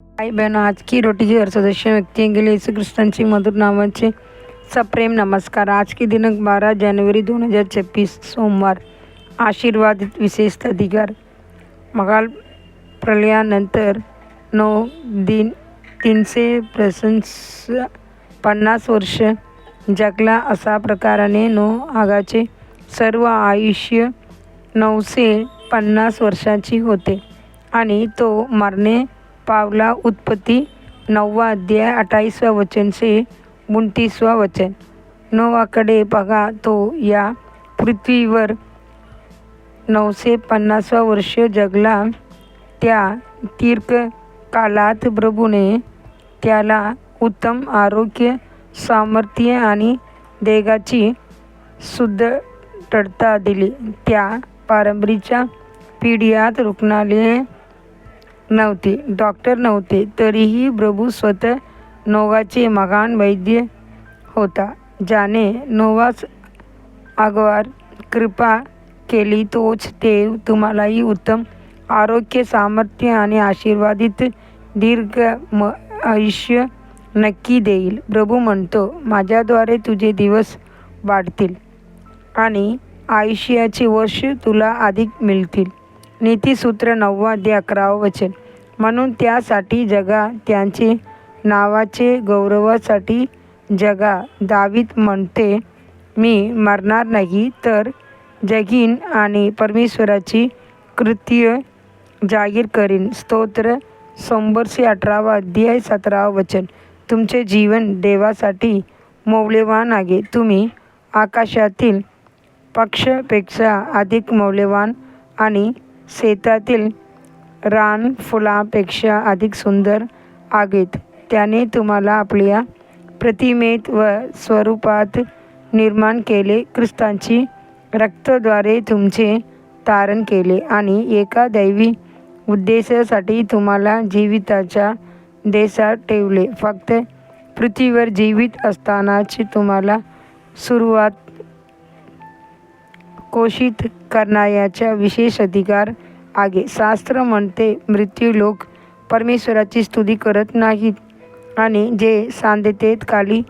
भाई बहनों, आज की रोटी की हर सदस्य व्यक्ति के लिए यीशु ख्रिस्तांची मधुर नामाचे सप्रेम नमस्कार। आज की दिनांक 12 जानेवारी 2026 सोमवार। आशीर्वादित विशेष अधिकार। मगाल प्रलयानंतर 9 दिन 350 वर्ष जगला। असा प्रकाराने आगाचे सर्व आयुष्य 950 वर्षाची होते आणि तो मरणे पावला। उत्पत्ती 9 अध्याय 28 वचन से 29 वचन। नोवाकडे बघा, तो या पृथ्वीवर 950 वर्ष जगला। त्या दीर्घ कालात प्रभूने त्याला उत्तम आरोग्य, सामर्थ्य आणि देहाची सुदृढता दिली। त्या पारंपरिक पिढ्यात रुग्णालये नव्हती, डॉक्टर नव्हते, तरीही प्रभू स्वतः नोवाचे महान वैद्य होता। ज्याने नोवास आगवार कृपा केली, तोच देव तुम्हालाही उत्तम आरोग्य, सामर्थ्य आणि आशीर्वादित दीर्घ आयुष्य नक्की देईल। प्रभू म्हणतो, माझ्याद्वारे तुझे दिवस वाढतील आणि आयुष्याचे वर्ष तुला अधिक मिळतील। नीतिसूत्र 9 अध्याय 11 वचन। म्हणून त्यासाठी जगा, त्यांचे नावाचे गौरवासाठी जगा। दावीद म्हणते, मी मरणार नाही तर जगीन आणि परमेश्वराची कृत्य जाहीर करीन। स्तोत्र 118 अध्याय 17 वचन। तुमचे जीवन देवासाठी मौल्यवान आहे। तुम्ही आकाशातील पक्ष्यापेक्षा अधिक मौल्यवान आणि शेतातील रानफुलापेक्षा अधिक सुंदर आहेत। त्याने तुम्हाला आपल्या प्रतिमेत व स्वरूपात निर्माण केले, ख्रिस्ताची रक्ताद्वारे तुमचे तारण केले आणि एका दैवी उद्देशासाठी तुम्हाला जीविताच्या देशात ठेवले। फक्त पृथ्वीवर जीवित असतानाच तुम्हाला सुरुवात घोषित करण्याचा विशेष अधिकार आहे। शास्त्र म्हणते, मृत्यू लोक परमेश्वराची स्तुती करत नाहीत आणि जे शांततेत खाली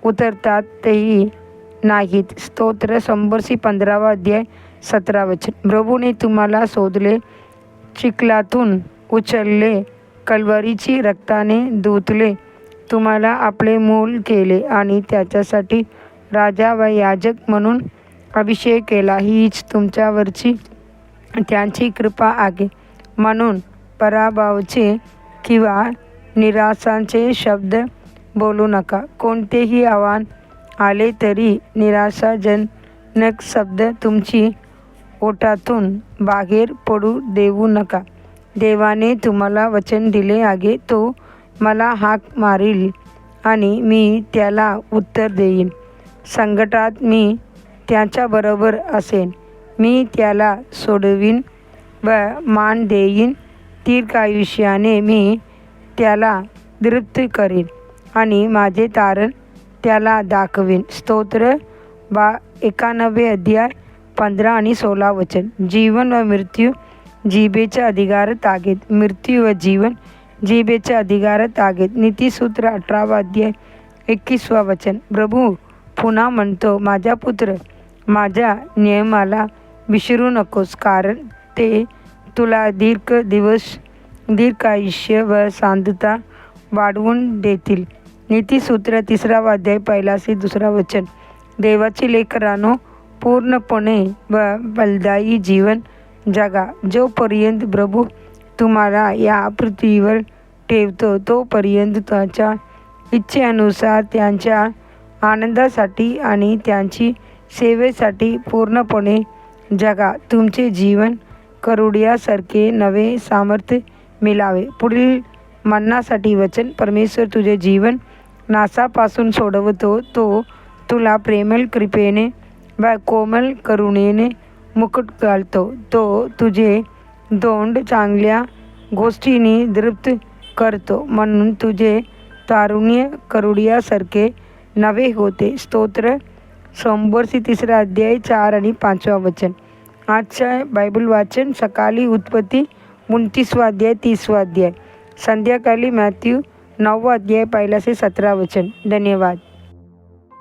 उतरतात तेही नाहीत। स्तोत्र 115 अध्याय 17 वचन। प्रभूने तुम्हाला शोधले, चिखलातून उचलले, कल्वरीची रक्ताने धुतले, तुम्हाला आपले मूल केले आणि त्याच्यासाठी राजा व याजक म्हणून अभिषेक केला। हीच तुमच्यावरची त्यांची कृपा आहे। म्हणून पराभवाचे किंवा निराशांचे शब्द बोलू नका। कोणतेही आव्हान आले तरी निराशाजनक शब्द तुमची ओठातून बाहेर पडू देऊ नका। देवाने तुम्हाला वचन दिले आहे, तो मला हाक मारील आणि मी त्याला उत्तर देईन। संकटात मी त्याच्याबरोबर असेन, मी त्याला सोडवीन व मान देईन। दीर्घायुष्याने मी त्याला तृप्त करीन आणि माझे तारण त्याला दाखवीन। स्तोत्र 91 अध्याय 15 आणि 16 वचन। जीवन व मृत्यू जिभेच्या अधिकारात आहेत, मृत्यू व जीवन जिभेच्या अधिकारात आहेत। नीतिसूत्र 18 अध्याय 21 वचन। प्रभू पुन्हा म्हणतो, माझा पुत्र, माझ्या नियमाला विसरू नकोस, कारण ते तुला दीर्घ दिवस, दीर्घायुष्य व शांतता वाढवून देतील। नीतिसूत्र 3 अध्याय 1 से 2 वचन। देवाची लेकरांनो, पूर्णपणे व फलदायी जीवन जगा। जोपर्यंत प्रभू तुम्हाला या पृथ्वीवर ठेवतो, तोपर्यंत त्याच्या इच्छेनुसार त्यांच्या आनंदासाठी आणि त्यांची सेवेसाठी पूर्णपणे जगा। तुमचे जीवन करुड्यासारखे नवे सामर्थ्य मिळावे। पुढील म्हणण्यासाठी वचन। परमेश्वर तुझे जीवन नाशापासून सोडवतो, तो तुला प्रेमळ कृपेने व कोमल करुणेने मुकुट घालतो। तो तुझे तोंड चांगल्या गोष्टींनी तृप्त करतो, म्हणून तुझे तारुण्य करुड्यासारखे नवे होते। स्तोत्र 103 अध्याय 4 आणि 5 वचन। आजच्या बायबल वाचन सकाळी उत्पत्ती 29 अध्याय 30 अध्याय। संध्याकाळी मॅथ्यू 9 अध्याय 1 से 17 वचन. धन्यवाद.